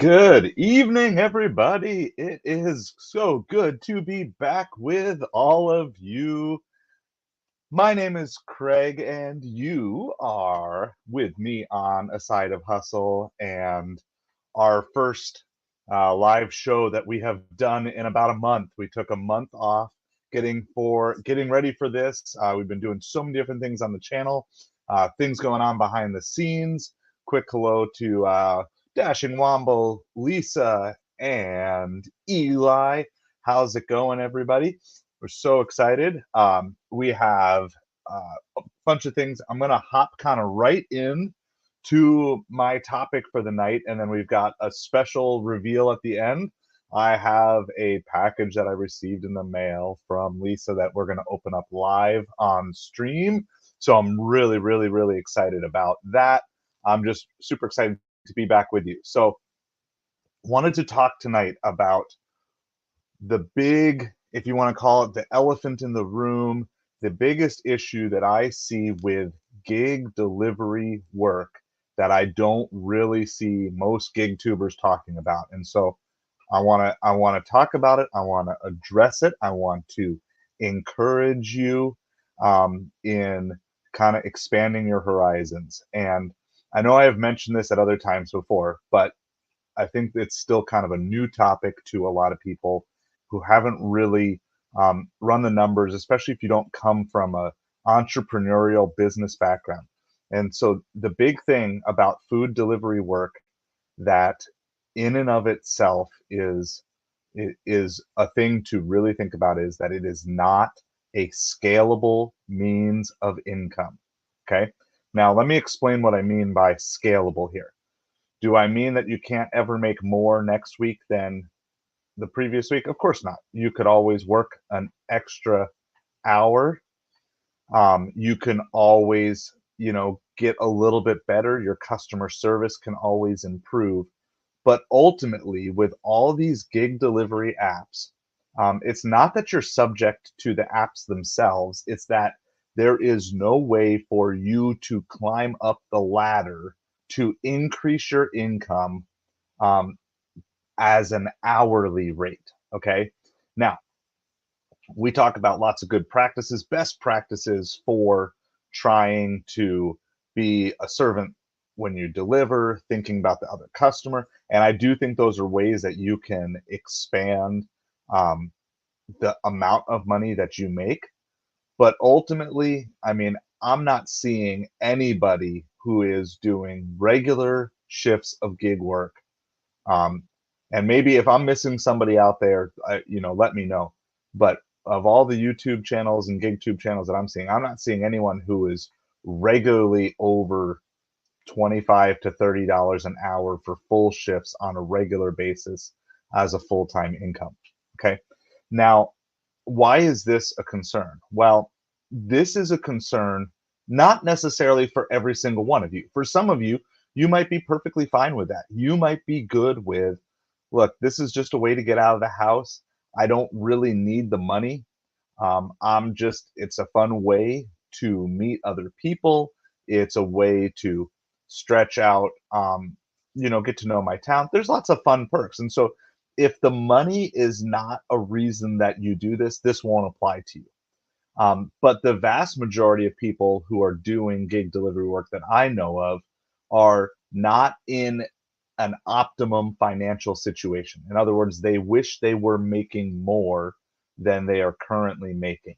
Good evening, everybody. It is so good to be back with all of you. My name is Craig, and you are with me on A Side of Hustle and our first live show that we have done in about a month. We took a month off getting ready for this. We've been doing so many different things on the channel, things going on behind the scenes. Quick hello to Dashing Womble, Lisa, and Eli. How's it going, everybody? We're so excited. We have a bunch of things. I'm going to hop kind of right in to my topic for the night, and then we've got a special reveal at the end. I have a package that I received in the mail from Lisa that we're going to open up live on stream. So I'm really, really, really excited about that. I'm just super excited to be back with you. So wanted to talk tonight about the big, if you want to call it the elephant in the room, the biggest issue that I see with gig delivery work that I don't really see most gig tubers talking about. And so I want to talk about it. I want to address it. I want to encourage you in kind of expanding your horizons. And I know I have mentioned this at other times before, but I think it's still kind of a new topic to a lot of people who haven't really run the numbers, especially if you don't come from a entrepreneurial business background. And so the big thing about food delivery work that in and of itself is a thing to really think about is that it is not a scalable means of income. Okay. Now let me explain what I mean by scalable here. Do I mean that you can't ever make more next week than the previous week? Of course not. You could always work an extra hour. You can always, get a little bit better. Your customer service can always improve. But ultimately, with all these gig delivery apps, it's not that you're subject to the apps themselves, it's that there is no way for you to climb up the ladder to increase your income um, as an hourly rate. Okay. Now, we talk about lots of good practices, best practices for trying to be a servant when you deliver, thinking about the other customer. And I do think those are ways that you can expand um, the amount of money that you make. But ultimately, I mean, I'm not seeing anybody who is doing regular shifts of gig work. Um, and maybe if I'm missing somebody out there, let me know. But of all the YouTube channels and gig tube channels that I'm seeing, I'm not seeing anyone who is regularly over 25 to $30 an hour for full shifts on a regular basis as a full-time income. Okay. Now, why is this a concern? Well, this is a concern not necessarily for every single one of you. For some of you, you might be perfectly fine with that. You might be good with, look, this is just a way to get out of the house. I don't really need the money. It's a fun way to meet other people. It's a way to stretch out, get to know my town. There's lots of fun perks. And so if the money is not a reason that you do this, this won't apply to you. But the vast majority of people who are doing gig delivery work that I know of are not in an optimum financial situation. In other words, they wish they were making more than they are currently making.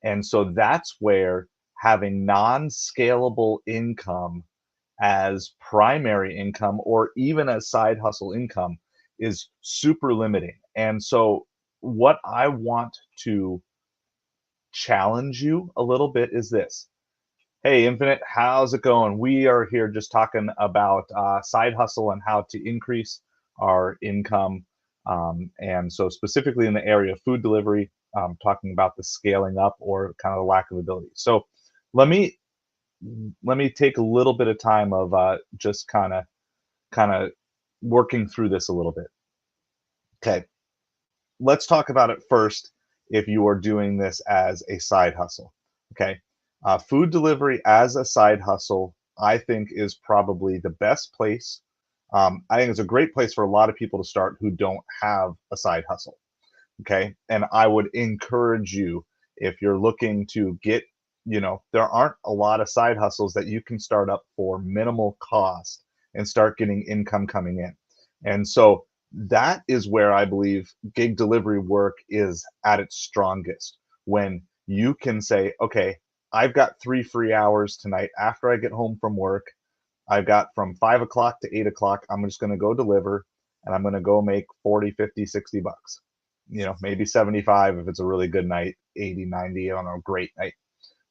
And so that's where having non scalable income as primary income or even as side hustle income is super limiting. And so, what I want to challenge you a little bit is this. Hey, Infinite, how's it going? We are here just talking about side hustle and how to increase our income. And so, specifically in the area of food delivery, talking about the scaling up or kind of the lack of ability. So, let me take a little bit of time of just kind of working through this a little bit. Okay, let's talk about it first. If you are doing this as a side hustle, okay, food delivery as a side hustle, I think is probably the best place I think it's a great place for a lot of people to start who don't have a side hustle. Okay. And I would encourage you, if you're looking to get, there aren't a lot of side hustles that you can start up for minimal cost and start getting income coming in. And so that is where I believe gig delivery work is at its strongest, when you can say, okay, I've got 3 free hours tonight after I get home from work. I've got from 5 o'clock to 8 o'clock. I'm just going to go deliver, and I'm going to go make 40, 50, 60 bucks. Maybe 75 if it's a really good night, 80, 90 on a great night,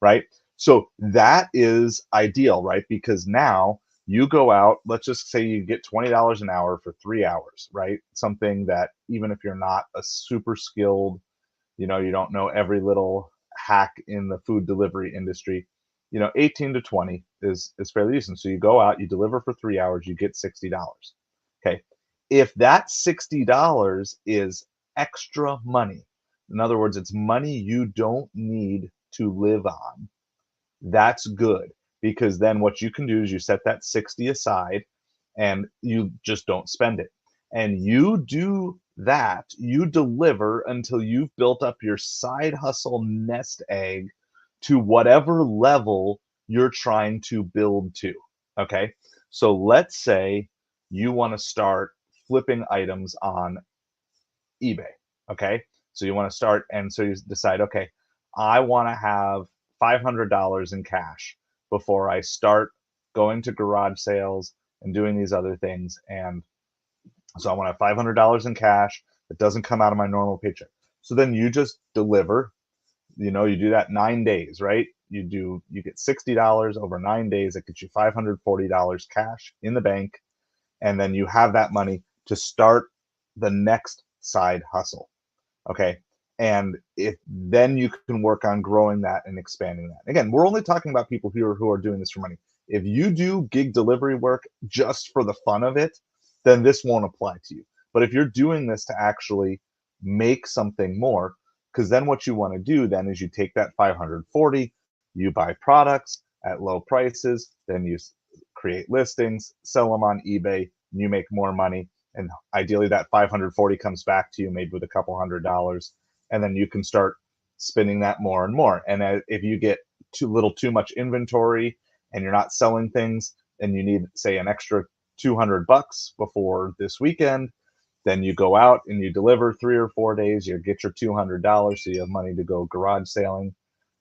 right? So that is ideal, right? Because now you go out, let's just say you get $20 an hour for 3 hours, right? Something that, even if you're not a super skilled, you don't know every little hack in the food delivery industry, 18 to 20 is fairly decent. So you go out, you deliver for 3 hours, you get $60. Okay. If that $60 is extra money, in other words, it's money you don't need to live on, that's good, because then what you can do is you set that 60 aside and you just don't spend it. And you do that, you deliver until you've built up your side hustle nest egg to whatever level you're trying to build to. Okay. So let's say you want to start flipping items on eBay. Okay. So you want to start, and so you decide, okay, I want to have $500 in cash before I start going to garage sales and doing these other things. And so I want to have $500 in cash that doesn't come out of my normal paycheck. So then you just deliver, you do that 9 days, right? You get $60 over 9 days. That gets you $540 cash in the bank. And then you have that money to start the next side hustle. Okay. And if then you can work on growing that and expanding that. Again, we're only talking about people who are doing this for money. If you do gig delivery work just for the fun of it, then this won't apply to you. But if you're doing this to actually make something more, because then what you want to do then is you take that 540, you buy products at low prices, then you create listings, sell them on eBay, and you make more money. And ideally that 540 comes back to you maybe with a couple $100, and then you can start spinning that more and more. And if you get too much inventory and you're not selling things, and you need, say, an extra 200 bucks before this weekend, then you go out and you deliver 3 or 4 days, you get your $200, so you have money to go garage sailing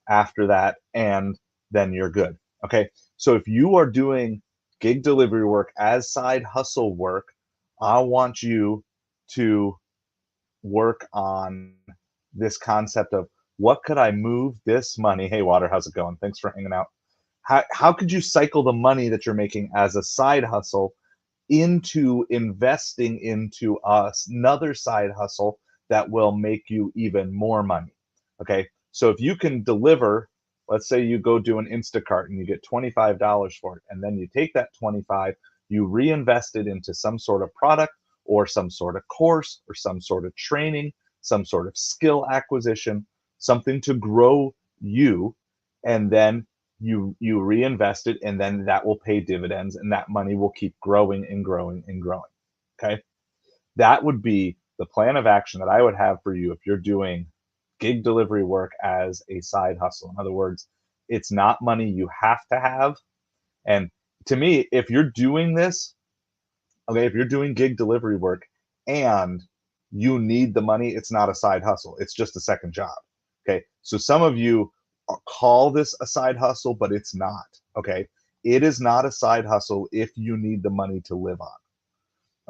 after that, and then you're good. Okay. So if you are doing gig delivery work as side hustle work, I want you to work on this concept of, what could I move this money? Hey, Water, how's it going? Thanks for hanging out. How could you cycle the money that you're making as a side hustle into investing into another side hustle that will make you even more money? Okay. So if you can deliver, let's say you go do an Instacart and you get $25 for it, and then you take that 25, you reinvest it into some sort of product or some sort of course or some sort of training, some sort of skill acquisition, something to grow you, and then you reinvest it, and then that will pay dividends, and that money will keep growing and growing and growing. Okay. That would be the plan of action that I would have for you if you're doing gig delivery work as a side hustle. In other words, it's not money you have to have. And to me, if you're doing this, okay, if you're doing gig delivery work and you need the money, it's not a side hustle. It's just a second job. Okay. So some of you call this a side hustle, but it's not. Okay. It is not a side hustle if you need the money to live on.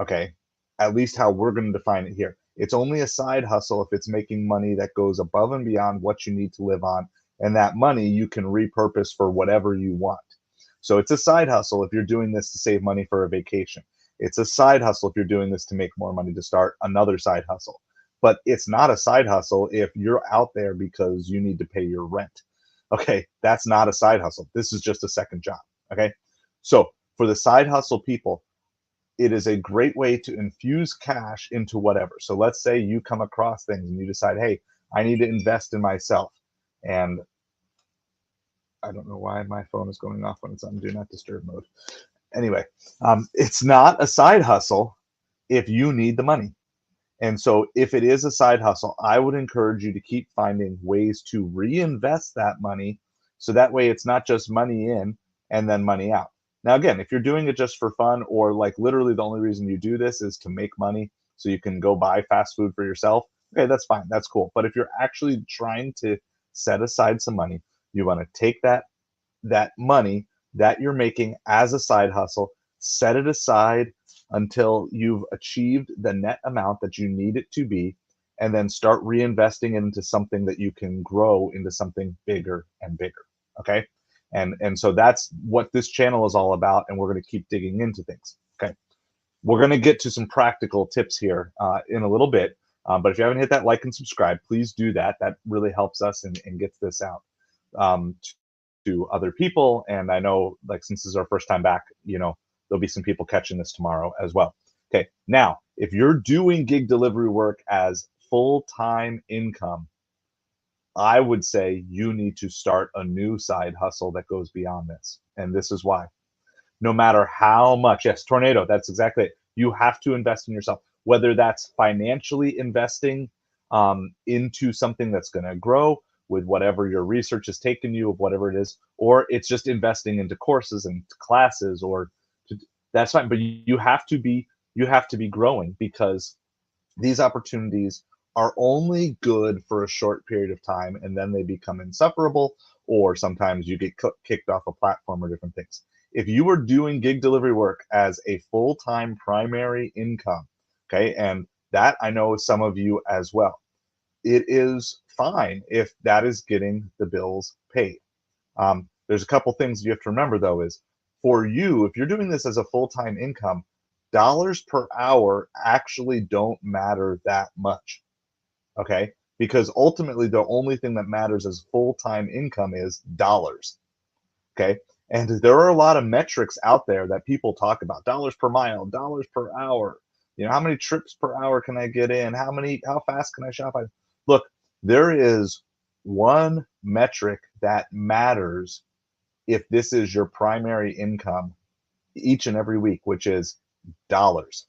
Okay. At least how we're going to define it here. It's only a side hustle if it's making money that goes above and beyond what you need to live on. And that money you can repurpose for whatever you want. So it's a side hustle if you're doing this to save money for a vacation. It's a side hustle if you're doing this to make more money to start another side hustle. But it's not a side hustle if you're out there because you need to pay your rent. Okay, that's not a side hustle. This is just a second job. Okay, so for the side hustle people, it is a great way to infuse cash into whatever. So let's say you come across things and you decide, hey, I need to invest in myself. And I don't know why my phone is going off when it's on do not disturb mode. Anyway, it's not a side hustle if you need the money. And so if it is a side hustle, I would encourage you to keep finding ways to reinvest that money so that way it's not just money in and then money out. Now, again, if you're doing it just for fun or like literally the only reason you do this is to make money so you can go buy fast food for yourself, okay, that's fine. That's cool. But if you're actually trying to set aside some money, you want to take that money that you're making as a side hustle, set it aside until you've achieved the net amount that you need it to be, and then start reinvesting it into something that you can grow into something bigger and bigger. Okay. And so that's what this channel is all about. And we're going to keep digging into things. Okay. We're going to get to some practical tips here in a little bit. But if you haven't hit that like and subscribe, please do that. That really helps us and gets this out um, to other people. And I know, like, since this is our first time back, there'll be some people catching this tomorrow as well. Okay, now, if you're doing gig delivery work as full-time income, I would say you need to start a new side hustle that goes beyond this. And this is why. No matter how much, yes, tornado, that's exactly it. You have to invest in yourself, whether that's financially investing into something that's going to grow with whatever your research has taken you of whatever it is, or it's just investing into courses and classes or to, that's fine. But you have to be growing because these opportunities are only good for a short period of time and then they become insufferable, or sometimes you get kicked off a platform or different things. If you are doing gig delivery work as a full-time primary income, okay, and that I know some of you as well, it is fine if that is getting the bills paid. There's a couple things you have to remember though is for you, if you're doing this as a full-time income, dollars per hour actually don't matter that much, okay? Because ultimately the only thing that matters as full-time income is dollars, okay? And there are a lot of metrics out there that people talk about: dollars per mile, dollars per hour. How many trips per hour can I get in? How fast can I shop? Look, there is one metric that matters if this is your primary income each and every week, which is dollars.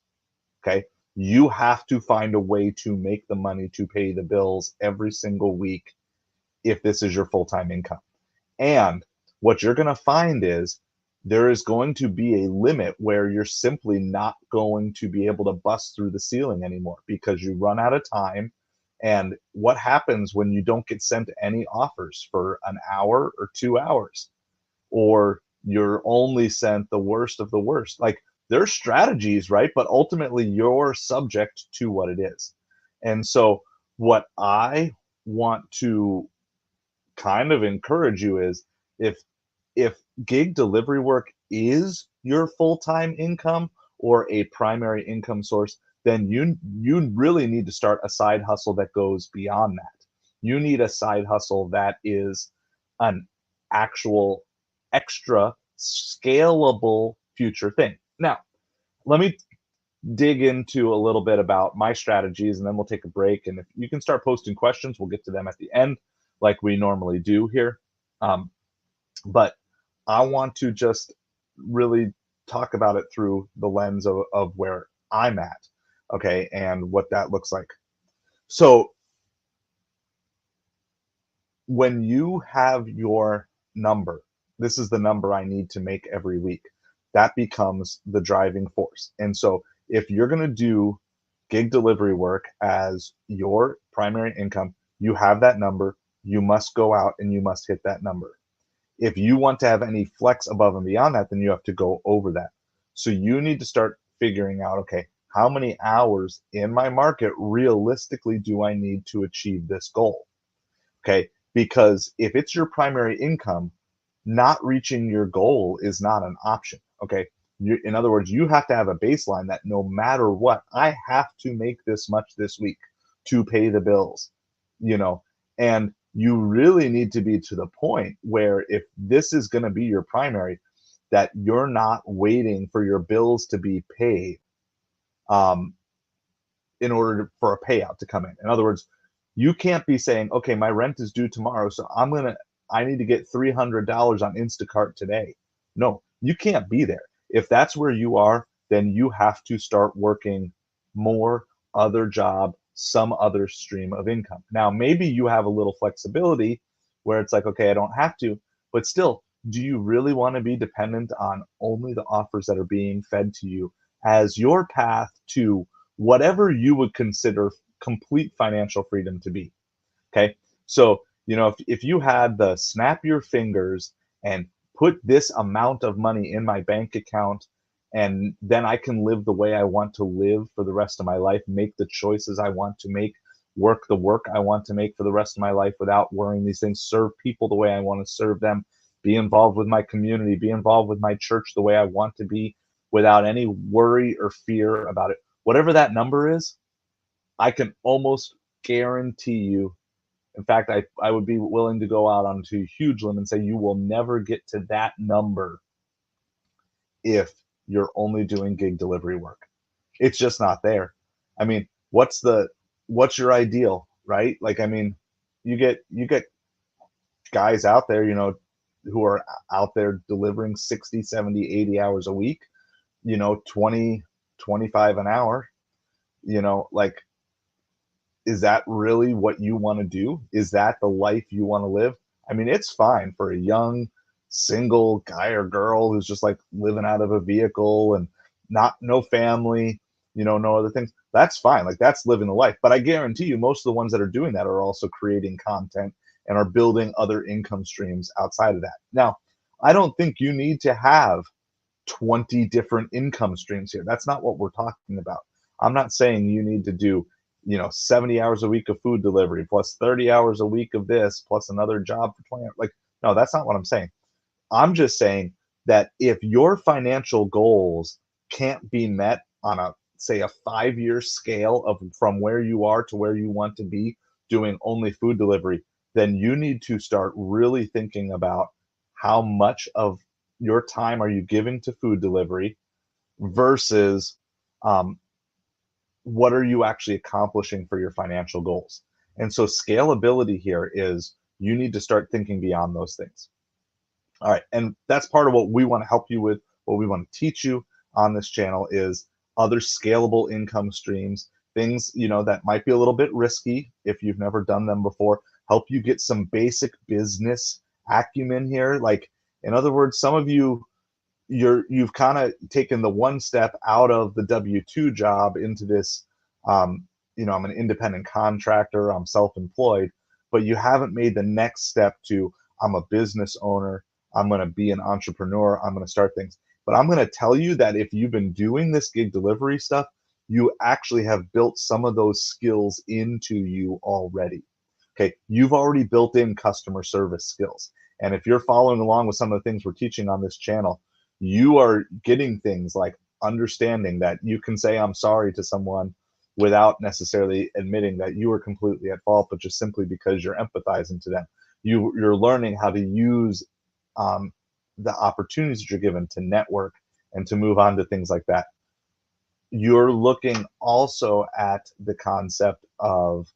Okay. You have to find a way to make the money to pay the bills every single week if this is your full-time income. And what you're going to find is there is going to be a limit where you're simply not going to be able to bust through the ceiling anymore because you run out of time. And what happens when you don't get sent any offers for an hour or 2 hours, or you're only sent the worst of the worst? Like, there's strategies, right? But ultimately you're subject to what it is. And so what I want to kind of encourage you is if if gig delivery work is your full-time income or a primary income source, then you really need to start a side hustle that goes beyond that. You need a side hustle that is an actual extra scalable future thing. Now, let me dig into a little bit about my strategies and then we'll take a break. And if you can start posting questions, we'll get to them at the end like we normally do here. But I want to just really talk about it through the lens of where I'm at, okay, and what that looks like. So when you have your number, this is the number I need to make every week, that becomes the driving force. And so if you're going to do gig delivery work as your primary income, you have that number, you must go out and you must hit that number. If you want to have any flex above and beyond that, then you have to go over that. So you need to start figuring out, okay, how many hours in my market realistically do I need to achieve this goal? Okay, because if it's your primary income, not reaching your goal is not an option. Okay, in other words, you have to have a baseline that no matter what, I have to make this much this week to pay the bills, and you really need to be to the point where if this is going to be your primary, that you're not waiting for your bills to be paid um, in order for a payout to come in. In other words, you can't be saying, okay, my rent is due tomorrow, so I need to get $300 on Instacart today. No, you can't be there. If that's where you are, then you have to start working more, other job, some other stream of income. Now, maybe you have a little flexibility where it's like, okay, I don't have to, but still, do you really want to be dependent on only the offers that are being fed to you as your path to whatever you would consider complete financial freedom to be? Okay. So, if you had the snap your fingers and put this amount of money in my bank account, and then I can live the way I want to live for the rest of my life, make the choices I want to make, work the work I want to make for the rest of my life without worrying these things, serve people the way I want to serve them, be involved with my community, be involved with my church the way I want to be without any worry or fear about it. Whatever that number is, I can almost guarantee you, in fact, I would be willing to go out onto a huge limb and say you will never get to that number if you're only doing gig delivery work. It's just not there. I mean, what's your ideal, right? Like, I mean, you get guys out there, who are out there delivering 60, 70, 80 hours a week, 20, 25 an hour, like, is that really what you want to do? Is that the life you want to live? I mean, it's fine for a young single guy or girl who's just like living out of a vehicle and no family, no other things. That's fine. Like, that's living the life. But I guarantee you, most of the ones that are doing that are also creating content and are building other income streams outside of that. Now, I don't think you need to have 20 different income streams here. That's not what we're talking about. I'm not saying you need to do 70 hours a week of food delivery plus 30 hours a week of this plus another job for 20 hours. Like, no, that's not what I'm saying. I'm just saying that if your financial goals can't be met on a, say, a 5-year scale of from where you are to where you want to be doing only food delivery, then you need to start really thinking about how much of your time are you giving to food delivery versus um, what are you actually accomplishing for your financial goals. And so scalability here is you need to start thinking beyond those things. All right. And that's part of what we want to help you with. What we want to teach you on this channel is other scalable income streams, things, that might be a little bit risky if you've never done them before, help you get some basic business acumen here. Like, in other words, some of you, you've kind of taken the one step out of the W-2 job into this, I'm an independent contractor, I'm self-employed, but you haven't made the next step to, I'm a business owner, I'm going to be an entrepreneur, I'm going to start things. But I'm going to tell you that if you've been doing this gig delivery stuff, you actually have built some of those skills into you already. Okay, you've already built in customer service skills. And if you're following along with some of the things we're teaching on this channel, you are getting things like understanding that you can say I'm sorry to someone without necessarily admitting that you were completely at fault, but just simply because you're empathizing to them. You're learning how to use the opportunities that you're given to network and to move on to things like that. You're looking also at the concept of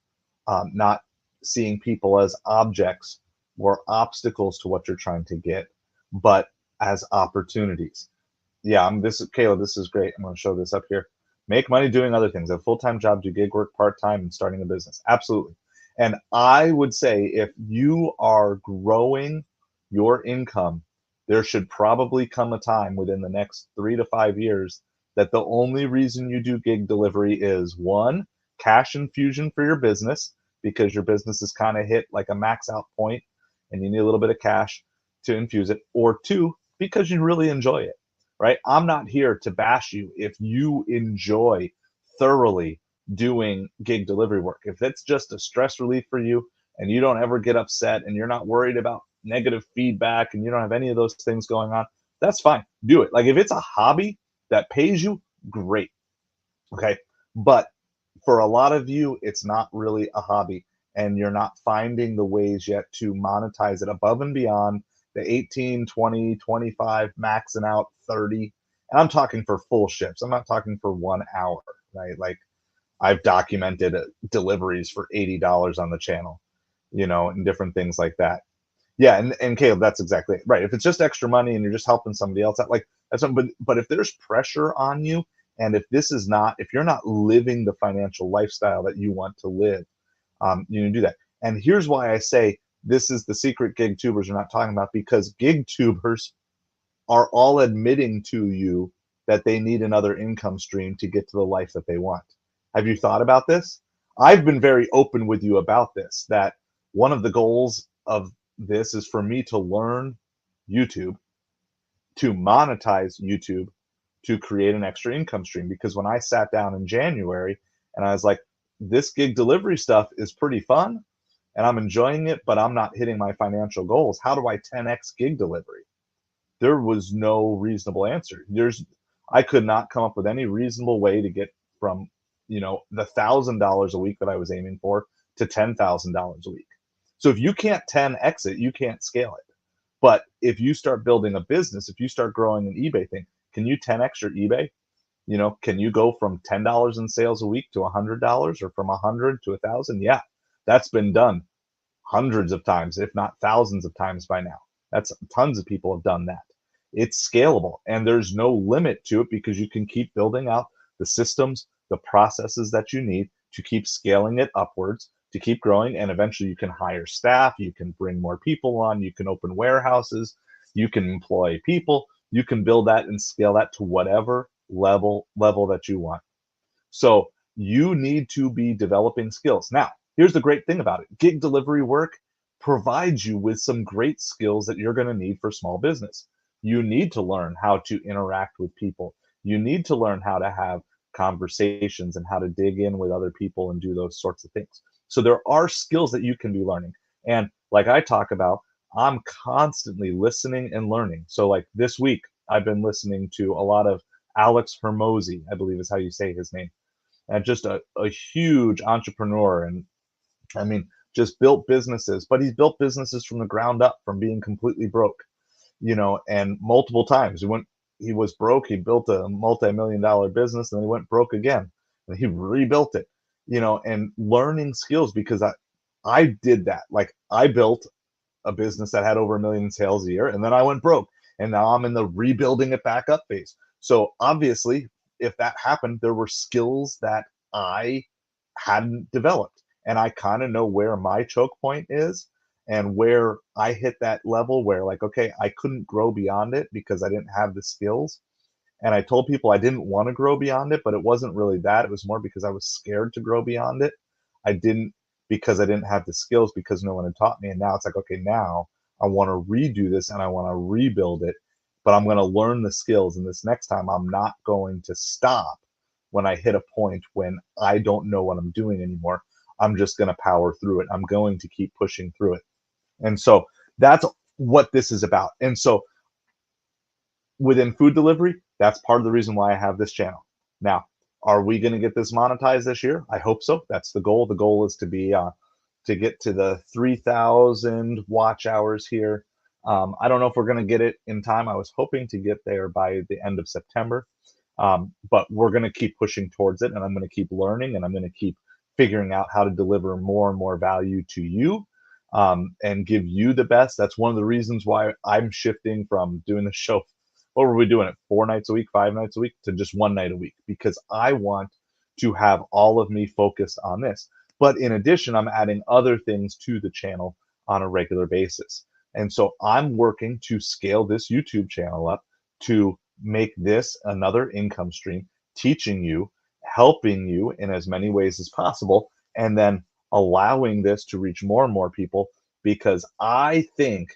not seeing people as objects or obstacles to what you're trying to get, but as opportunities. Yeah, Caleb, this is great. I'm going to show this up here. Make money doing other things. A full-time job, do gig work part-time, and starting a business. Absolutely. And I would say if you are growing your income, there should probably come a time within the next 3 to 5 years that the only reason you do gig delivery is, one, cash infusion for your business, because your business is kind of hit like a max out point and you need a little bit of cash to infuse it, or two, because you really enjoy it, right? I'm not here to bash you if you enjoy thoroughly doing gig delivery work. If it's just a stress relief for you and you don't ever get upset and you're not worried about negative feedback and you don't have any of those things going on, that's fine. Do it. Like, if it's a hobby that pays you, great. Okay. But for a lot of you, it's not really a hobby and you're not finding the ways yet to monetize it above and beyond the 18, 20, 25, maxing out 30. And I'm talking for full shifts. I'm not talking for 1 hour, right? Like, I've documented deliveries for $80 on the channel, and different things like that. Yeah, and Caleb, that's exactly it. Right. If it's just extra money and you're just helping somebody else out, like, That's not, but if there's pressure on you, and if you're not living the financial lifestyle that you want to live, you can do that. And here's why I say this is the secret gig tubers are not talking about, because gig tubers are all admitting to you that they need another income stream to get to the life that they want. Have you thought about this? I've been very open with you about this, that one of the goals of this is for me to learn YouTube, to monetize YouTube, to create an extra income stream. Because when I sat down in January and I was like, this gig delivery stuff is pretty fun and I'm enjoying it, but I'm not hitting my financial goals. How do I 10x gig delivery? There was no reasonable answer. I could not come up with any reasonable way to get from, the $1,000 a week that I was aiming for to $10,000 a week. So if you can't 10x it, you can't scale it. But if you start building a business, if you start growing an eBay thing, can you 10x your eBay? Can you go from $10 in sales a week to $100, or from 100 to 1,000? Yeah, that's been done hundreds of times, if not thousands of times by now. That's Tons of people have done that. It's scalable and there's no limit to it, because you can keep building out the systems, the processes that you need to keep scaling it upwards, to keep growing. And eventually you can hire staff, you can bring more people on, you can open warehouses, you can employ people, you can build that and scale that to whatever level that you want. So you need to be developing skills. Now, here's the great thing about it. Gig delivery work provides you with some great skills that you're going to need for small business. You need to learn how to interact with people. You need to learn how to have conversations and how to dig in with other people and do those sorts of things. So there are skills that you can be learning. And like I talk about, I'm constantly listening and learning. So like this week, I've been listening to a lot of Alex Hermosi, I believe is how you say his name, and just a huge entrepreneur. And I mean, just built businesses, but he's built businesses from the ground up, from being completely broke, and multiple times. He was broke, he built a multi-million dollar business, and then he went broke again. And he rebuilt it, and learning skills, because I did that. Like I built a business that had over 1 million sales a year, and then I went broke. And now I'm in the rebuilding it back up phase. So obviously, if that happened, there were skills that I hadn't developed. And I kind of know where my choke point is and where I hit that level where, like, okay, I couldn't grow beyond it because I didn't have the skills. And I told people I didn't want to grow beyond it, but it wasn't really that. It was more because I was scared to grow beyond it. I didn't, because I didn't have the skills, because no one had taught me. And now it's like, okay, now I want to redo this and I want to rebuild it, but I'm going to learn the skills. And this next time, I'm not going to stop when I hit a point when I don't know what I'm doing anymore. I'm just going to power through it. I'm going to keep pushing through it. And so that's what this is about. And so within food delivery, that's part of the reason why I have this channel. Now, are we going to get this monetized this year? I hope so. That's the goal. The goal is to get to the 3,000 watch hours here. I don't know if we're going to get it in time. I was hoping to get there by the end of September, but we're going to keep pushing towards it, and I'm going to keep learning, and I'm going to keep figuring out how to deliver more and more value to you, and give you the best. That's one of the reasons why I'm shifting from doing the show. What were we doing it 4 nights a week, 5 nights a week, to just 1 night a week, because I want to have all of me focused on this. But in addition, I'm adding other things to the channel on a regular basis. And so I'm working to scale this YouTube channel up to make this another income stream, teaching you, helping you in as many ways as possible, and then allowing this to reach more and more people. Because I think,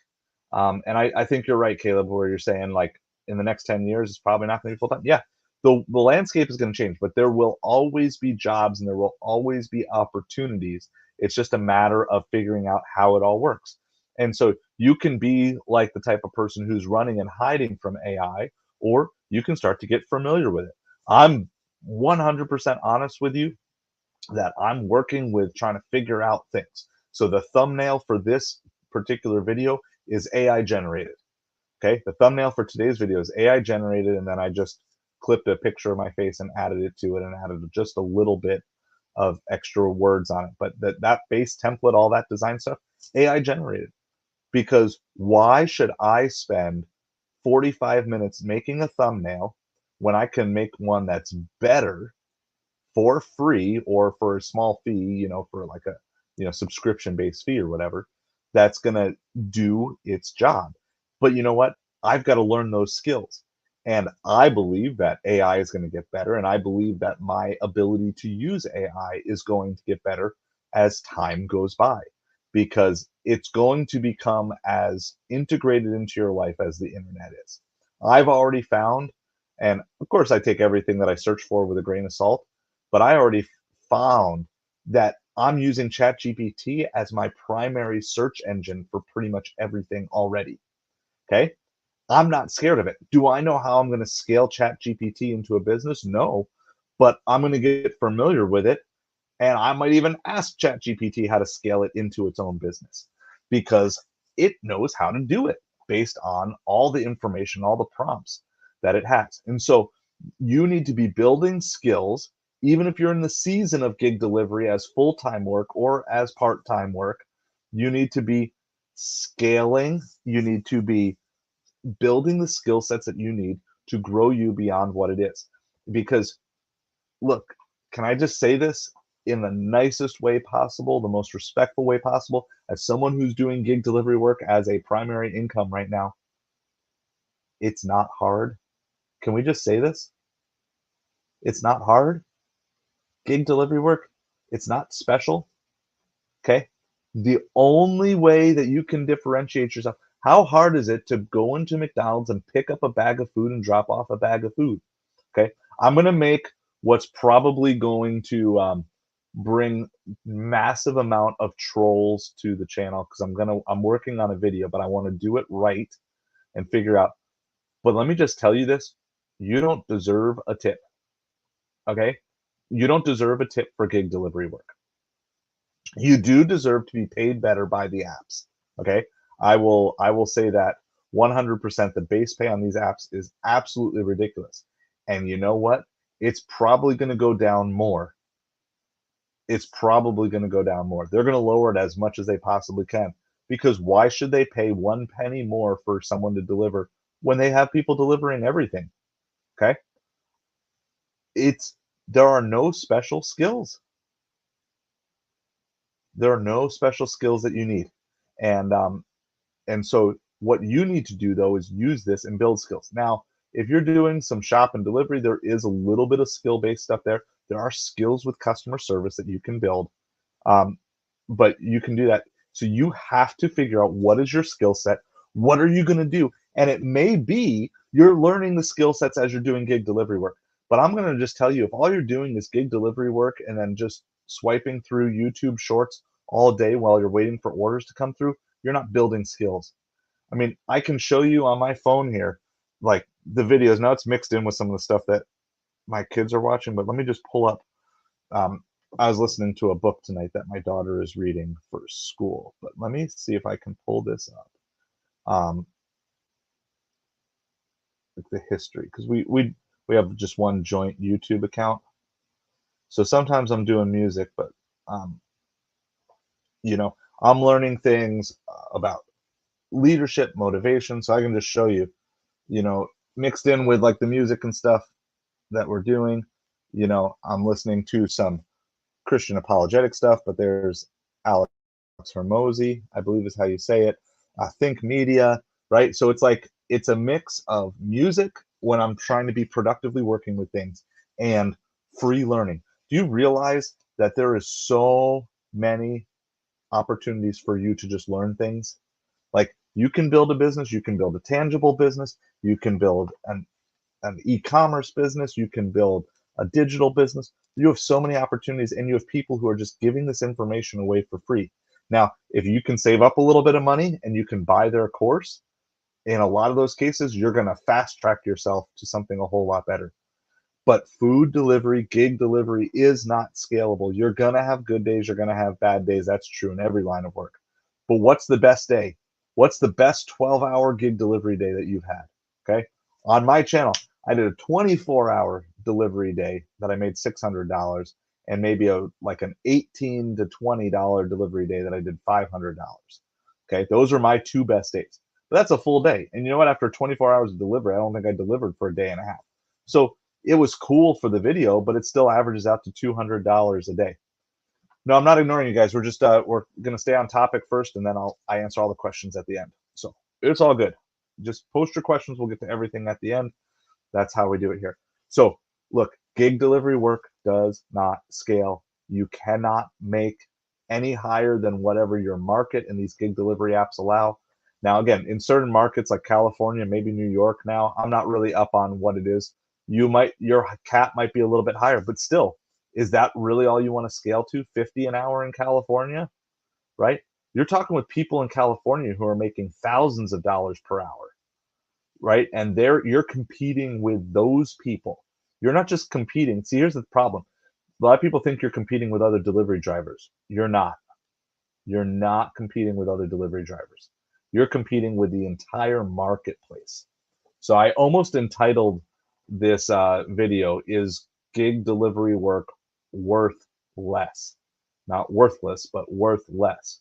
and I think you're right, Caleb, where you're saying, like, in the next 10 years, it's probably not going to be full time. Yeah, the landscape is going to change, but there will always be jobs and there will always be opportunities. It's just a matter of figuring out how it all works. And so you can be like the type of person who's running and hiding from AI, or you can start to get familiar with it. I'm 100% honest with you that I'm working with trying to figure out things. So the thumbnail for this particular video is AI generated. Okay, the thumbnail for today's video is AI generated, and then I just clipped a picture of my face and added it to it, and added just a little bit of extra words on it. But that base template, all that design stuff, AI generated. Because why should I spend 45 minutes making a thumbnail when I can make one that's better for free or for a small fee, for like a, subscription-based fee or whatever, that's gonna do its job. But you know what? I've got to learn those skills. And I believe that AI is going to get better, and I believe that my ability to use AI is going to get better as time goes by because it's going to become as integrated into your life as the internet is. I've already found, and of course, I take everything that I search for with a grain of salt, but I already found that I'm using ChatGPT as my primary search engine for pretty much everything already. Okay. I'm not scared of it. Do I know how I'm going to scale ChatGPT into a business? No, but I'm going to get familiar with it. And I might even ask ChatGPT how to scale it into its own business because it knows how to do it based on all the information, all the prompts that it has. And so you need to be building skills, even if you're in the season of gig delivery as full time work or as part time work. You need to be scaling, you need to be building the skill sets that you need to grow you beyond what it is. Because look, can I just say this in the nicest way possible, the most respectful way possible, as someone who's doing gig delivery work as a primary income right now? It's not hard. Can we just say this? It's not hard. Gig delivery work, it's not special. Okay. The only way that you can differentiate yourself, how hard is it to go into McDonald's and pick up a bag of food and drop off a bag of food? Okay. I'm going to make what's probably going to bring massive amount of trolls to the channel because I'm working on a video, but I want to do it right and figure out. But let me just tell you this: you don't deserve a tip. Okay, you don't deserve a tip for gig delivery work. You do deserve to be paid better by the apps. Okay, I will say that 100%. The base pay on these apps is absolutely ridiculous, and you know what? It's probably going to go down more. It's probably going to go down more. They're going to lower it as much as they possibly can because why should they pay one penny more for someone to deliver when they have people delivering everything? Okay, it's there are no special skills. There are no special skills that you need, and so what you need to do though is use this and build skills. Now, if you're doing some shop and delivery, there is a little bit of skill-based stuff there. There are skills with customer service that you can build, um, but you can do that. So you have to figure out what is your skill set, what are you going to do, and it may be you're learning the skill sets as you're doing gig delivery work. But I'm going to just tell you, if all you're doing is gig delivery work and then just swiping through YouTube Shorts all day while you're waiting for orders to come through, you're not building skills. I mean, I can show you on my phone here, like the videos. Now it's mixed in with some of the stuff that my kids are watching, but let me just pull up. Um, I was listening to a book tonight that my daughter is reading for school, but let me see if I can pull this up. Like the history, because we have just one joint YouTube account. So sometimes I'm doing music, but um, I'm learning things about leadership, motivation, so I can just show you, you know, mixed in with like the music and stuff that we're doing. I'm listening to some Christian apologetic stuff, but there's Alex Hormozy, I believe is how you say it. Think Media, right? So it's like it's a mix of music when I'm trying to be productively working with things and free learning. Do you realize that there is so many opportunities for you to just learn things? Like you can build a business, you can build a tangible business, you can build an e-commerce business, you can build a digital business. You have so many opportunities and you have people who are just giving this information away for free. Now, if you can save up a little bit of money and you can buy their course, in a lot of those cases, you're going to fast track yourself to something a whole lot better. But food delivery, gig delivery is not scalable. You're going to have good days, you're going to have bad days. That's true in every line of work. But what's the best day? What's the best 12-hour gig delivery day that you've had? Okay. On my channel, I did a 24-hour delivery day that I made $600 and maybe like an $18 to $20 delivery day that I did $500. Okay. Those are my two best days. But that's a full day. And you know what? After 24 hours of delivery, I don't think I delivered for a day and a half. So it was cool for the video, but it still averages out to $200 a day. No, I'm not ignoring you guys. We're just we're gonna stay on topic first, and then I answer all the questions at the end. So it's all good. Just post your questions. We'll get to everything at the end. That's how we do it here. So look, gig delivery work does not scale. You cannot make any higher than whatever your market and these gig delivery apps allow. Now, again, in certain markets like California, maybe New York now, I'm not really up on what it is. Your cap might be a little bit higher, but still, is that really all you want to scale to? 50 an hour in California, right? You're talking with people in California who are making thousands of dollars per hour, right? And you're competing with those people. You're not just competing. See, here's the problem. A lot of people think you're competing with other delivery drivers. You're not. You're not competing with other delivery drivers. You're competing with the entire marketplace. So I almost entitled this video, is gig delivery work worth less? Not worthless, but worth less.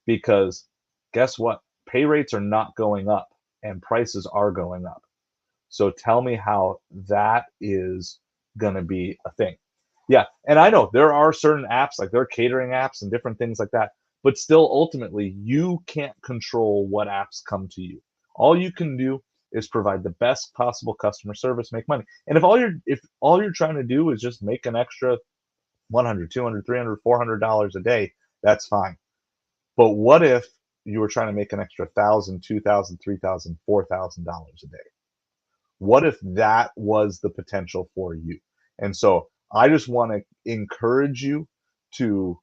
Because guess what? Pay rates are not going up and prices are going up. So tell me how that is going to be a thing. Yeah, and I know there are certain apps, like there are catering apps and different things like that, but still ultimately you can't control what apps come to you. All you can do is provide the best possible customer service, make money. And if all you're trying to do is just make an extra 100, 200, 300, $400 a day, that's fine. But what if you were trying to make an extra 1,000, 2,000, 3,000, $4,000 a day? What if that was the potential for you? And so I just want to encourage you to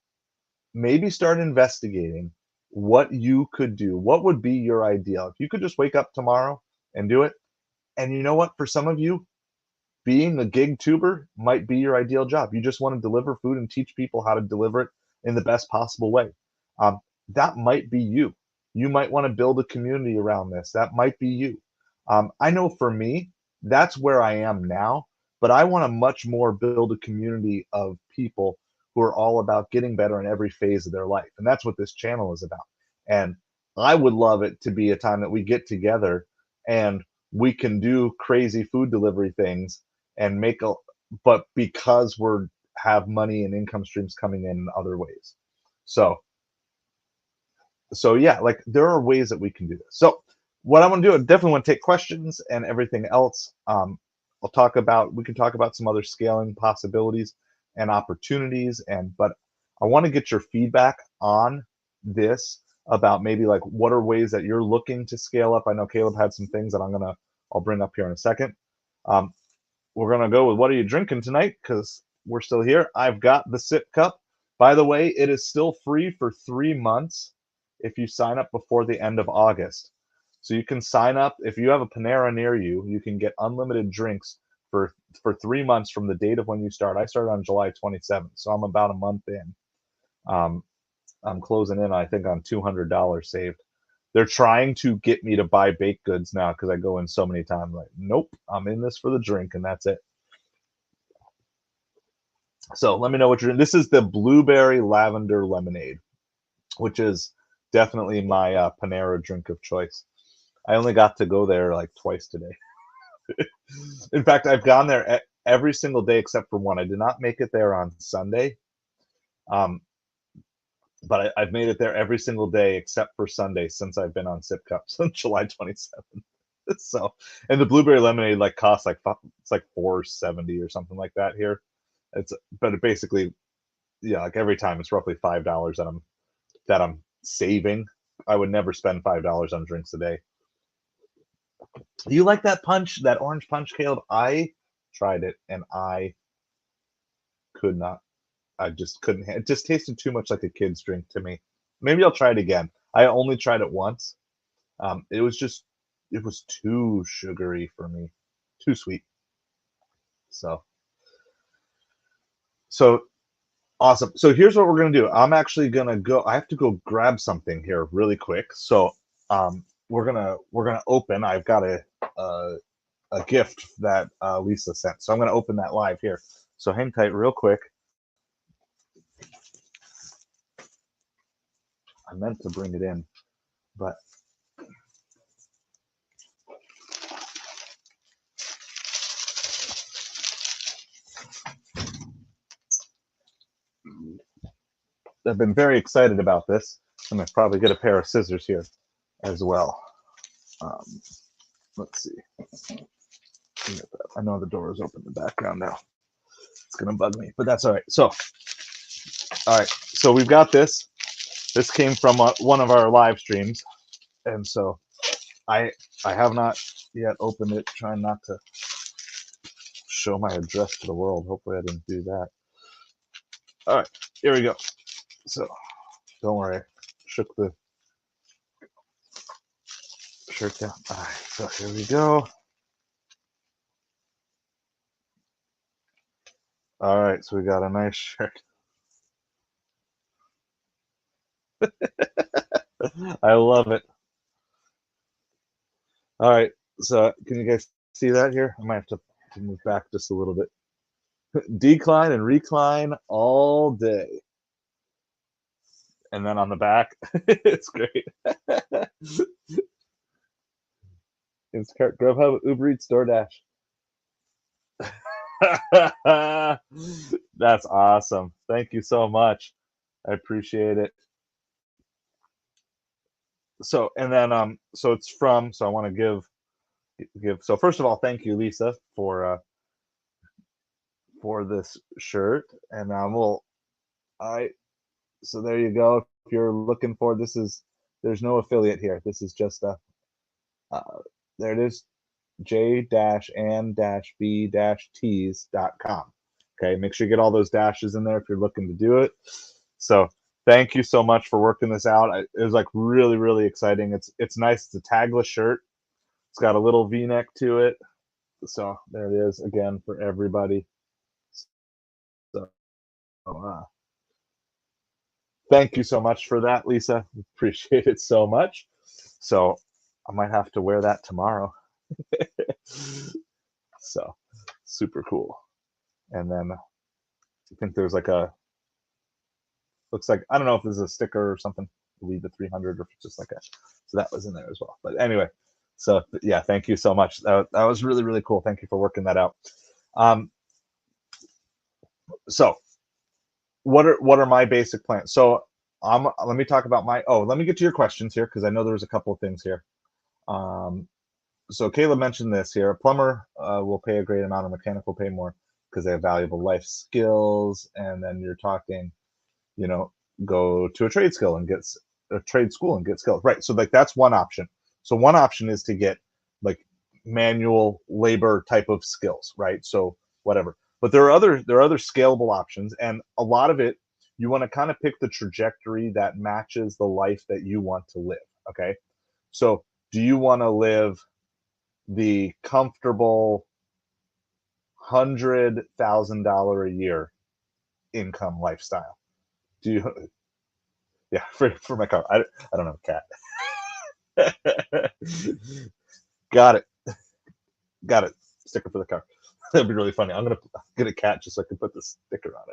maybe start investigating what you could do. What would be your ideal? If you could just wake up tomorrow and do it. And you know what? For some of you, being a gig tuber might be your ideal job. You just want to deliver food and teach people how to deliver it in the best possible way. Um, that might be you. You might want to build a community around this. That might be you. I know for me, that's where I am now, but I want to much more build a community of people who are all about getting better in every phase of their life. And that's what this channel is about. And I would love it to be a time that we get together and we can do crazy food delivery things and but because we're have money and income streams coming in other ways. So yeah, like there are ways that we can do this. So what I want to do, I definitely want to take questions and everything else. We can talk about some other scaling possibilities and opportunities, but I want to get your feedback on this about maybe like what are ways that you're looking to scale up. I know Caleb had some things that I'll bring up here in a second. We're gonna go with what are you drinking tonight, because we're still here. I've got the sip cup. By the way, it is still free for 3 months if you sign up before the end of August. So you can sign up if you have a Panera near you. You can get unlimited drinks for 3 months from the date of when you start. I started on July 27th, so I'm about a month in. I'm closing in, I think, on $200 saved. They're trying to get me to buy baked goods now because I go in so many times. Like, nope, I'm in this for the drink, and that's it. So let me know what you're doing. This is the blueberry lavender lemonade, which is definitely my Panera drink of choice. I only got to go there like twice today. In fact, I've gone there every single day except for one. I did not make it there on Sunday. But I've made it there every single day except for Sunday since I've been on Sip Cups on July 27th. So, and the blueberry lemonade like costs like it's like $4.70 or something like that here. But it basically, yeah, like every time it's roughly $5 that I'm saving. I would never spend $5 on drinks a day. You like that punch, that orange punch, Caleb? I tried it and I could not. I just couldn't. It just tasted too much like a kid's drink to me. Maybe I'll try it again. I only tried it once. It was too sugary for me, too sweet. So awesome. So here's what we're gonna do. I'm actually gonna go. I have to go grab something here really quick. So we're gonna open. I've got a gift that Lisa sent. So I'm gonna open that live here. So hang tight real quick. I meant to bring it in, but I've been very excited about this. I'm gonna probably get a pair of scissors here as well. Um, let's see. I know the door is open in the background now. It's gonna bug me, but that's all right. So, all right. So we've got this. This came from one of our live streams, and so I I have not yet opened it. Trying not to show my address to the world. Hopefully, I didn't do that. All right, here we go. So don't worry, I shook the shirt down. All right, so here we go. All right, so we got a nice shirt. I love it. All right, so can you guys see that here? I might have to move back just a little bit. Decline and recline all day. And then on the back, it's great. Instacart, Grubhub, Uber Eats, DoorDash. That's awesome. Thank you so much. I appreciate it. So, and then so it's from, so I want to give so first of all, thank you, Lisa, for this shirt. And we'll all right, so there you go. If you're looking for, this is, there's no affiliate here. This is just a there it is, j-and-b-tees.com. Okay, make sure you get all those dashes in there if you're looking to do it. So thank you so much for working this out. It was like really, really exciting. It's nice. It's a tagless shirt. It's got a little V-neck to it. So there it is again for everybody. So thank you so much for that, Lisa. Appreciate it so much. So I might have to wear that tomorrow. So super cool. And then I think there's like a, looks like, I don't know if this is a sticker or something, leave the 300 or if it's just like a, so that was in there as well. But anyway, so yeah, thank you so much. That was really, really cool. Thank you for working that out. So what are my basic plans? So let me talk about let me get to your questions here, because I know there's a couple of things here. So Caleb mentioned this here. A plumber will pay a great amount, a mechanic will pay more because they have valuable life skills. And then you're talking, go to a trade school and get skills. Right. So like that's one option. So one option is to get like manual labor type of skills, right? So whatever. But there are other scalable options, and a lot of it, you want to kind of pick the trajectory that matches the life that you want to live. Okay. So do you want to live the comfortable $100,000 a year income lifestyle? Do you? Yeah, for my car. I don't have a cat. Got it. Got it. Sticker for the car. That'd be really funny. I'm gonna get a cat just so I can put the sticker on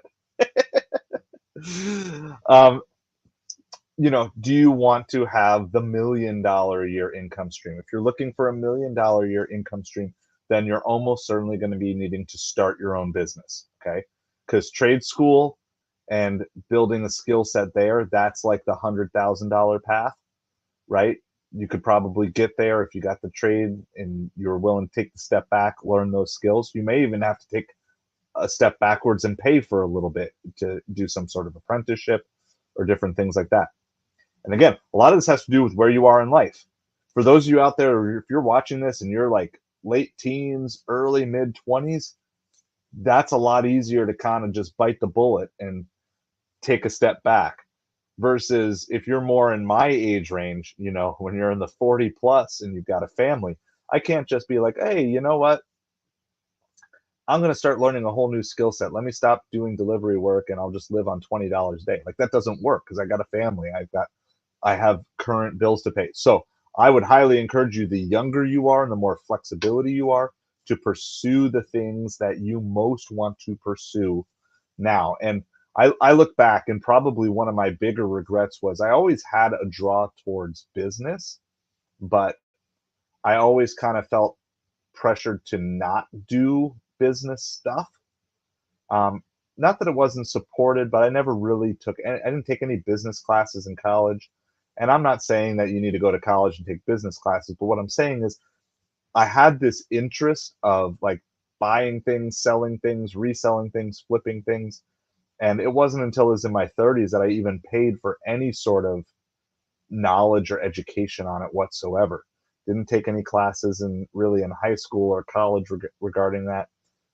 it. Do you want to have the $1 million a year income stream? If you're looking for $1 million a year income stream, then you're almost certainly going to be needing to start your own business. Okay, because trade school and building a skill set there, that's like the $100,000 path, right? You could probably get there if you got the trade and you're willing to take the step back, learn those skills. You may even have to take a step backwards and pay for a little bit to do some sort of apprenticeship or different things like that. And again, a lot of this has to do with where you are in life. For those of you out there, if you're watching this and you're like late teens, early mid 20s, that's a lot easier to kind of just bite the bullet and take a step back. Versus if you're more in my age range, when you're in the 40 plus and you've got a family, I can't just be like, hey, you know what? I'm going to start learning a whole new skill set. Let me stop doing delivery work and I'll just live on $20 a day. Like that doesn't work because I got a family. I have current bills to pay. So I would highly encourage you, the younger you are and the more flexibility you are, to pursue the things that you most want to pursue now. And I look back, and probably one of my bigger regrets was I always had a draw towards business, but I always kind of felt pressured to not do business stuff. not that it wasn't supported, but I never really took, I didn't take any business classes in college. And I'm not saying that you need to go to college and take business classes, but what I'm saying is I had this interest of like buying things, selling things, reselling things, flipping things. And it wasn't until I was in my 30s that I even paid for any sort of knowledge or education on it whatsoever. Didn't take any classes in really in high school or college regarding that.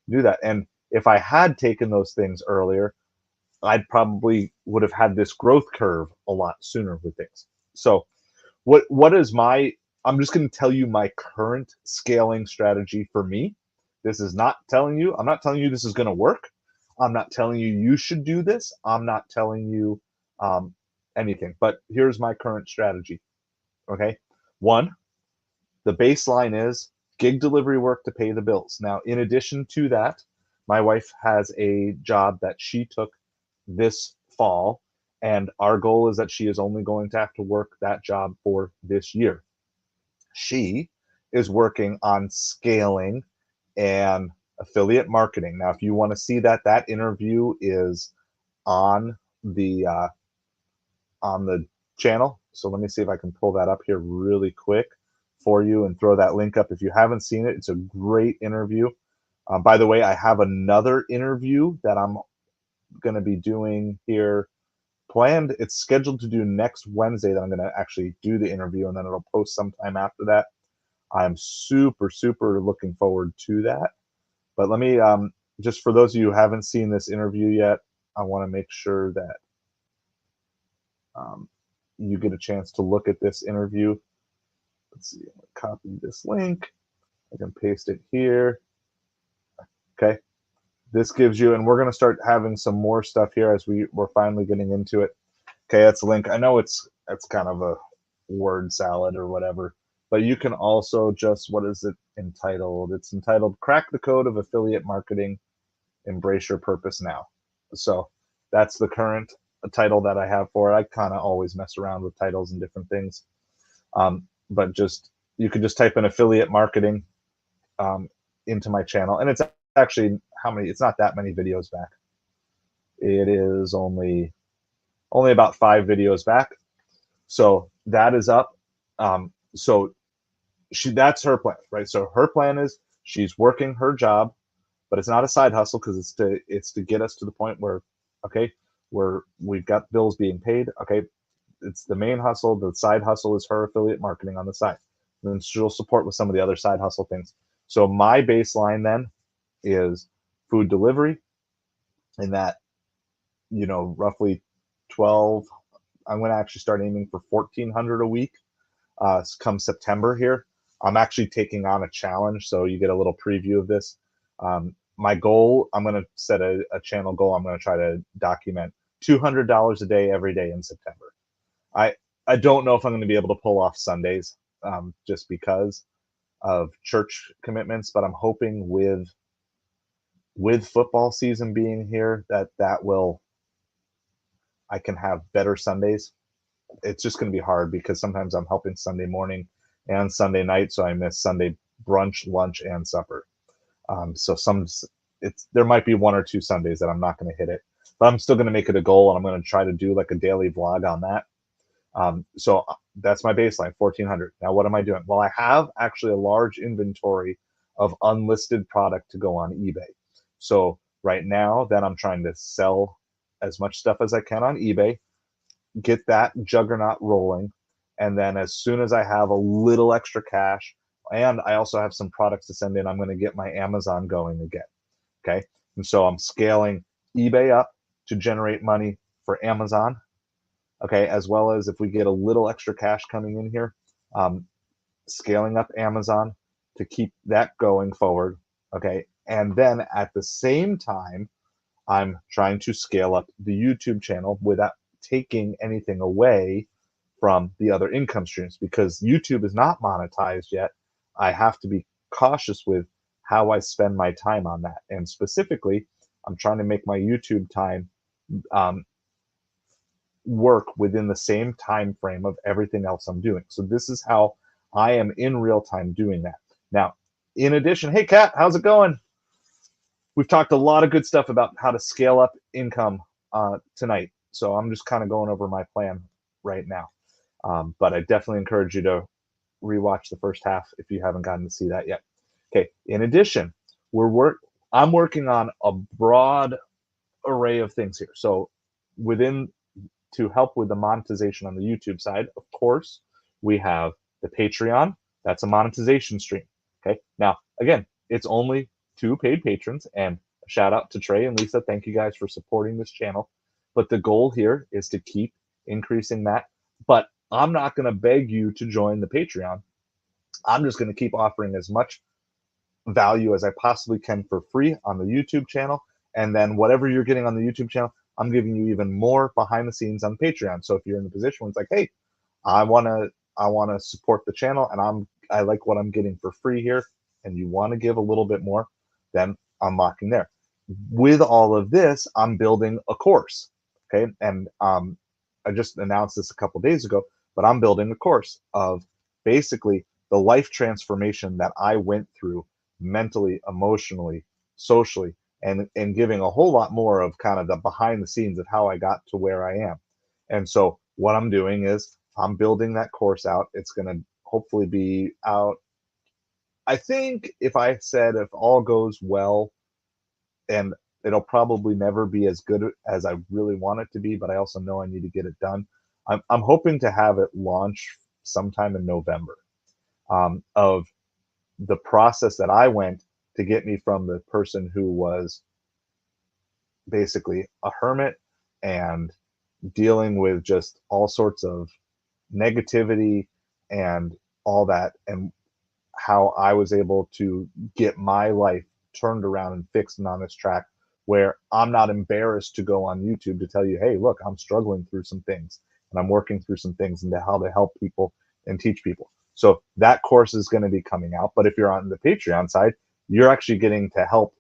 Do that. And if I had taken those things earlier, I'd probably would have had this growth curve a lot sooner with things. So what is my I'm just going to tell you my current scaling strategy for me. This is not telling you, I'm not telling you this is going to work. I'm not telling you you should do this. I'm not telling you um, anything. But here's my current strategy. Okay. One, the baseline is gig delivery work to pay the bills. Now, in addition to that, my wife has a job that she took this fall, and our goal is that she is only going to have to work that job for this year. She is working on scaling and affiliate marketing. Now, if you want to see that, that interview is on the uh, on the channel. So let me see if I can pull that up here really quick for you and throw that link up. If you haven't seen it, it's a great interview. By the way, I have another interview that I'm going to be doing here planned. It's scheduled to do next Wednesday that I'm going to actually do the interview, and then it'll post sometime after that. I'm super, super looking forward to that. But let me, just for those of you who haven't seen this interview yet, I want to make sure that um, you get a chance to look at this interview. Let's see, I'm going to copy this link. I can paste it here. Okay. This gives you, and we're going to start having some more stuff here as we're finally getting into it. Okay, that's a link. I know it's kind of a word salad or whatever, but you can also just, what is it entitled? It's entitled Crack the Code of Affiliate Marketing, Embrace Your Purpose Now. So that's the current title that I have for it. I kind of always mess around with titles and different things. But just, you could just type in affiliate marketing into my channel. And it's actually it's not that many videos back. It is only about 5 videos back. So that is up. So that's her plan, right? So her plan is she's working her job, but it's not a side hustle because it's to get us to the point where, okay, we've got bills being paid. Okay, it's the main hustle. The side hustle is her affiliate marketing on the side. And then she'll support with some of the other side hustle things. So my baseline then is food delivery, in that, roughly 12. I'm going to actually start aiming for 1,400 a week come September here. I'm actually taking on a challenge, so you get a little preview of this. My goal, I'm going to set a channel goal. I'm going to try to document $200 a day every day in September. I don't know if I'm going to be able to pull off Sundays just because of church commitments, but I'm hoping with football season being here that I can have better Sundays. It's just going to be hard because sometimes I'm helping Sunday morning and Sunday night, so I miss Sunday brunch, lunch, and supper. So there might be 1 or 2 Sundays that I'm not going to hit it, but I'm still going to make it a goal, and I'm going to try to do like a daily vlog on that. So that's my baseline, 1,400. Now, what am I doing? Well, I have actually a large inventory of unlisted product to go on eBay. So right now, then I'm trying to sell as much stuff as I can on eBay, get that juggernaut rolling, and then as soon as I have a little extra cash, and I also have some products to send in, I'm going to get my Amazon going again. Okay, and so I'm scaling eBay up to generate money for Amazon. Okay, as well as if we get a little extra cash coming in here, scaling up Amazon to keep that going forward. Okay, and then at the same time, I'm trying to scale up the YouTube channel without taking anything away from the other income streams, because YouTube is not monetized yet. I have to be cautious with how I spend my time on that. And specifically, I'm trying to make my YouTube time work within the same time frame of everything else I'm doing. So this is how I am in real time doing that. Now, in addition, hey Kat, how's it going? we've talked a lot of good stuff about how to scale up income tonight. So I'm just kind of going over my plan right now. But I definitely encourage you to rewatch the first half if you haven't gotten to see that yet. Okay. In addition, I'm working on a broad array of things here. So within to help with the monetization on the YouTube side, of course, we have the Patreon. That's a monetization stream. Okay. Now, again, it's only 2 paid patrons, and a shout out to Trey and Lisa. Thank you guys for supporting this channel. But the goal here is to keep increasing that. But I'm not going to beg you to join the Patreon. I'm just going to keep offering as much value as I possibly can for free on the YouTube channel. And then whatever you're getting on the YouTube channel, I'm giving you even more behind the scenes on Patreon. So if you're in the position where it's like, hey, I wanna support the channel, and I like what I'm getting for free here, and you want to give a little bit more, then I'm locking there. With all of this, I'm building a course. Okay. And I just announced this a couple days ago, but I'm building a course of basically the life transformation that I went through mentally, emotionally, socially, and giving a whole lot more of kind of the behind the scenes of how I got to where I am. And so what I'm doing is I'm building that course out. It's going to hopefully be out. I think if I said if all goes well, and it'll probably never be as good as I really want it to be, but I also know I need to get it done. I'm hoping to have it launch sometime in November, of the process that I went to get me from the person who was basically a hermit and dealing with just all sorts of negativity and all that, and how I was able to get my life turned around and fixed and on this track where I'm not embarrassed to go on YouTube to tell you, hey, look, I'm struggling through some things and I'm working through some things and how to help people and teach people. So that course is going to be coming out. But if you're on the Patreon side, you're actually getting to help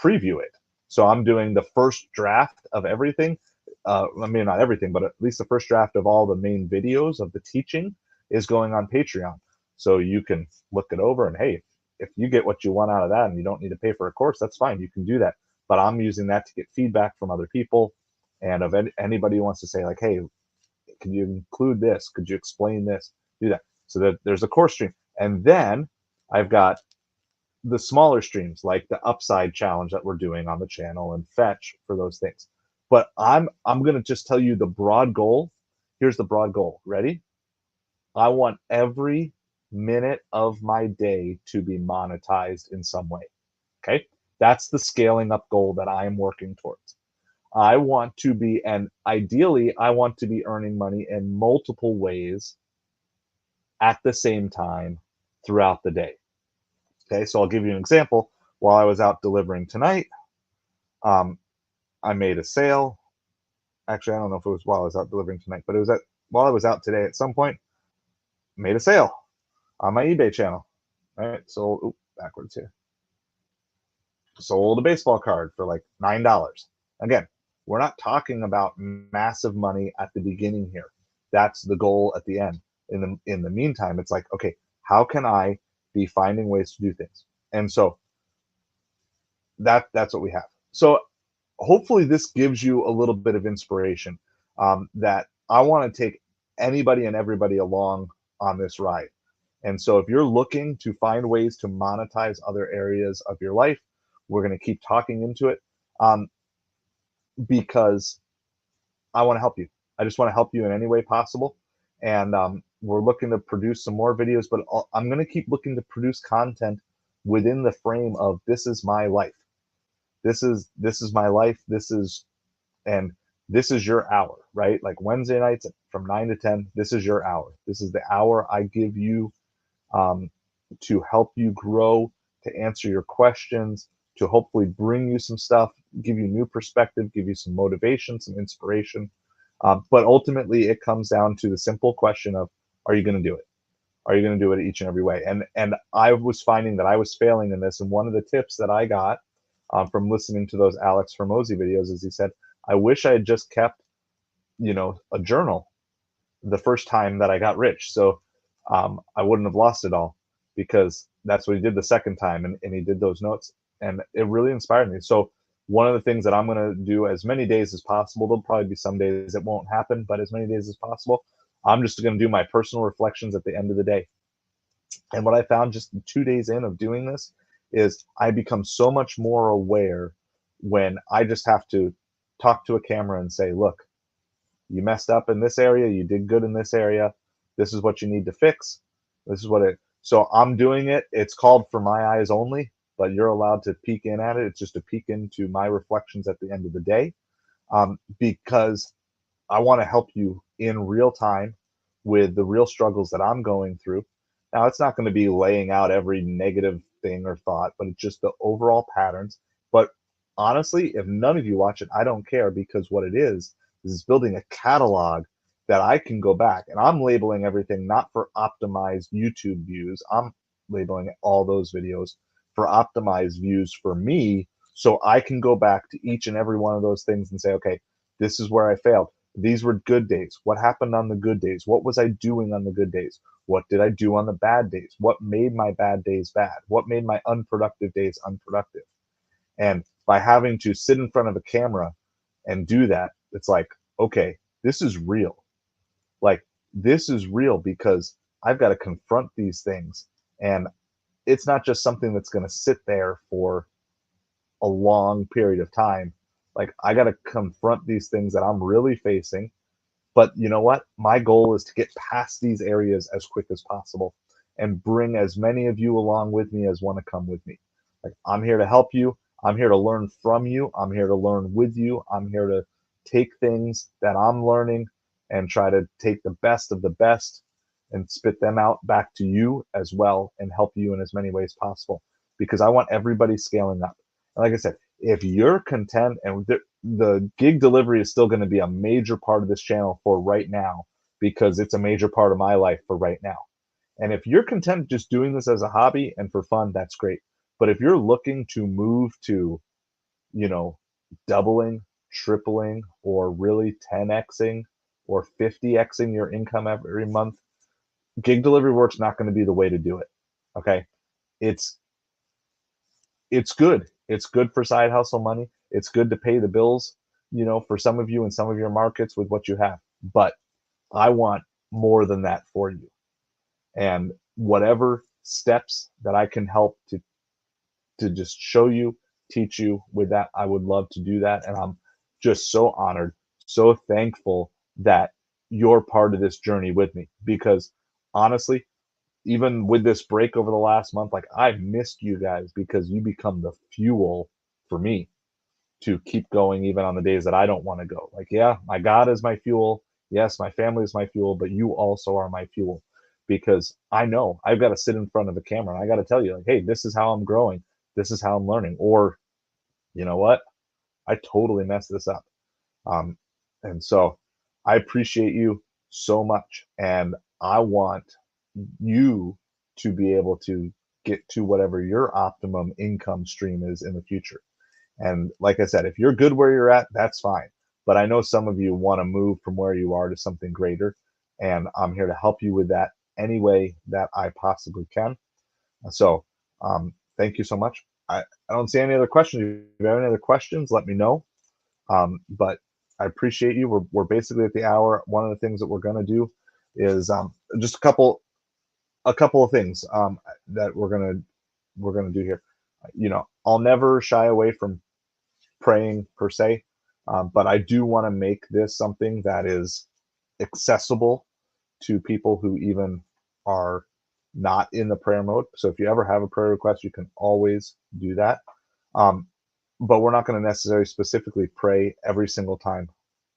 preview it. So I'm doing the first draft of everything. I mean, not everything, but at least the first draft of all the main videos of the teaching is going on Patreon. So you can look it over, and hey, if you get what you want out of that and you don't need to pay for a course, that's fine. You can do that. But I'm using that to get feedback from other people, and of anybody who wants to say like, hey, can you include this? Could you explain this? Do that. So that there's a course stream. And then I've got the smaller streams like the upside challenge that we're doing on the channel and fetch for those things. But I'm going to just tell you the broad goal. Here's the broad goal. Ready? I want every minute of my day to be monetized in some way. Okay? That's the scaling up goal that I am working towards. I want to be, and ideally, I want to be earning money in multiple ways at the same time throughout the day. Okay, so I'll give you an example. While I was out delivering tonight, I made a sale. Actually, I don't know if it was while I was out delivering tonight, but it was while I was out today at some point, made a sale on my eBay channel. Right, so backwards here. Sold a baseball card for like $9. Again, we're not talking about massive money at the beginning here. That's the goal at the end. In the meantime, it's like, okay, how can I be finding ways to do things? And so that's what we have. So hopefully this gives you a little bit of inspiration, that I want to take anybody and everybody along on this ride. And so if you're looking to find ways to monetize other areas of your life, we're going to keep talking into it, because I want to help you. I just want to help you in any way possible. And we're looking to produce some more videos, but I'm going to keep looking to produce content within the frame of this is my life. This is my life. This is your hour, right? Like Wednesday nights from 9 to 10, this is your hour. This is the hour I give you to help you grow, to answer your questions, to hopefully bring you some stuff, give you new perspective, give you some motivation, some inspiration. But ultimately, it comes down to the simple question of, are you going to do it? Are you going to do it each and every way? And I was finding that I was failing in this. And one of the tips that I got from listening to those Alex Hormozi videos is he said, I wish I had just kept, a journal the first time that I got rich. So I wouldn't have lost it all, because that's what he did the second time. And he did those notes. and it really inspired me. So one of the things that I'm going to do as many days as possible, there'll probably be some days it won't happen, but as many days as possible, I'm just going to do my personal reflections at the end of the day. And what I found just 2 days in of doing this is I become so much more aware when I just have to talk to a camera and say, look, you messed up in this area, you did good in this area, this is what you need to fix. This is what it, so I'm doing it. It's called For My Eyes Only, but you're allowed to peek in at it. It's just a peek into my reflections at the end of the day, because I want to help you in real time with the real struggles that I'm going through. Now, it's not going to be laying out every negative thing or thought, but it's just the overall patterns. But honestly, if none of you watch it, I don't care, because what it is it's building a catalog that I can go back, and I'm labeling everything not for optimized YouTube views. I'm labeling all those videos for optimized views for me, so I can go back to each and every one of those things and say, okay, this is where I failed. These were good days. What happened on the good days? What was I doing on the good days? What did I do on the bad days? What made my bad days bad? What made my unproductive days unproductive? And by having to sit in front of a camera and do that, it's like, okay, this is real. Like, this is real because I've got to confront these things. And it's not just something that's going to sit there for a long period of time. Like, I got to confront these things that I'm really facing. But you know what? My goal is to get past these areas as quick as possible and bring as many of you along with me as want to come with me. Like, I'm here to help you. I'm here to learn from you. I'm here to learn with you. I'm here to take things that I'm learning and try to take the best of the best and spit them out back to you as well and help you in as many ways possible, because I want everybody scaling up. And like I said, if you're content, and the gig delivery is still going to be a major part of this channel for right now, because it's a major part of my life for right now. And if you're content just doing this as a hobby and for fun, that's great. But if you're looking to move to, you know, doubling, tripling, or really 10xing or 50xing your income every month, gig delivery work's not going to be the way to do it. Okay. It's it's good. It's good for side hustle money. It's good to pay the bills, for some of you in some of your markets with what you have. But I want more than that for you. And whatever steps that I can help to just show you, teach you with that, I would love to do that. And I'm just so honored, so thankful that you're part of this journey with me, because honestly, even with this break over the last month, like, I've missed you guys, because you become the fuel for me to keep going even on the days that I don't want to go. Like, yeah, my God is my fuel. Yes, my family is my fuel, but you also are my fuel, because I know I've got to sit in front of a camera and I got to tell you, like, hey, this is how I'm growing. This is how I'm learning. Or, you know what? I totally messed this up. Um, and so I appreciate you so much. And I want you to be able to get to whatever your optimum income stream is in the future. And like I said, if you're good where you're at, that's fine. But I know some of you want to move from where you are to something greater. And I'm here to help you with that any way that I possibly can. So thank you so much. I don't see any other questions. If you have any other questions, let me know. But I appreciate you. We're basically at the hour. One of the things that we're going to do is just a couple of things that we're gonna do here. I'll never shy away from praying per se, but I do want to make this something that is accessible to people who even are not in the prayer mode. So if you ever have a prayer request, you can always do that. But we're not going to necessarily specifically pray every single time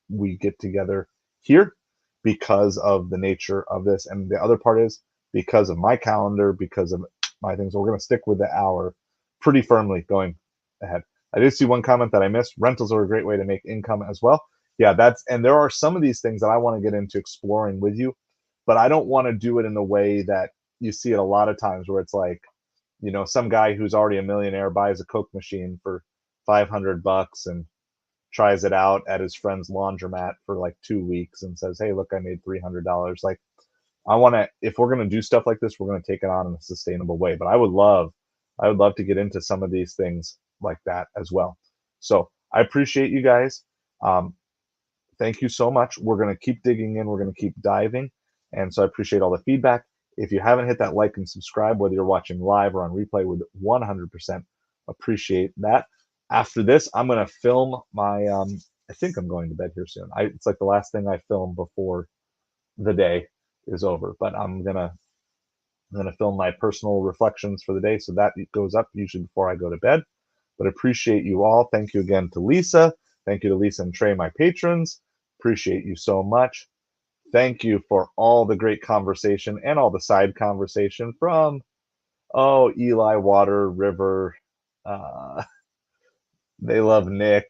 we get together here, because of the nature of this. And the other part is because of my calendar, because of my things. So we're going to stick with the hour pretty firmly going ahead. I did see one comment that I missed. Rentals are a great way to make income as well. Yeah, and there are some of these things that I want to get into exploring with you, but I don't want to do it in the way that you see it a lot of times, where it's like, some guy who's already a millionaire buys a Coke machine for $500 and tries it out at his friend's laundromat for like 2 weeks and says, hey, look, I made $300. Like, I want to, if we're going to do stuff like this, we're going to take it on in a sustainable way. But I would love I would love to get into some of these things like that as well. So I appreciate you guys. Um, thank you so much. We're going to keep digging in. We're going to keep diving. And so I appreciate all the feedback. If you haven't hit that like and subscribe, whether you're watching live or on replay, would 100% appreciate that. After this, I'm going to film my, I think I'm going to bed here soon. It's like the last thing I film before the day is over, but I'm gonna film my personal reflections for the day, so that goes up usually before I go to bed. But appreciate you all. Thank you again to Lisa. Thank you to Lisa and Trey, my patrons. Appreciate you so much. Thank you for all the great conversation and all the side conversation from Eli, Water, River. Uh, they love Nick.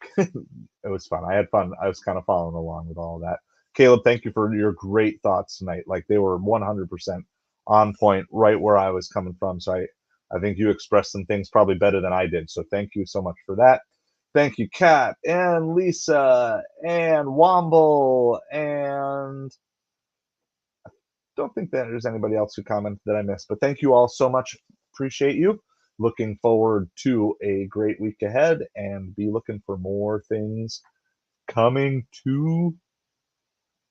It was fun. I had fun. I was kind of following along with all of that. Caleb, thank you for your great thoughts tonight. Like they were 100% on point, right where I was coming from. So I think you expressed some things probably better than I did. So thank you so much for that. Thank you, Kat and Lisa and Womble, and don't think that there's anybody else who commented that I missed. But thank you all so much. Appreciate you. Looking forward to a great week ahead, and be looking for more things coming to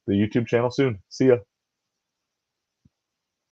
the YouTube channel soon. See ya.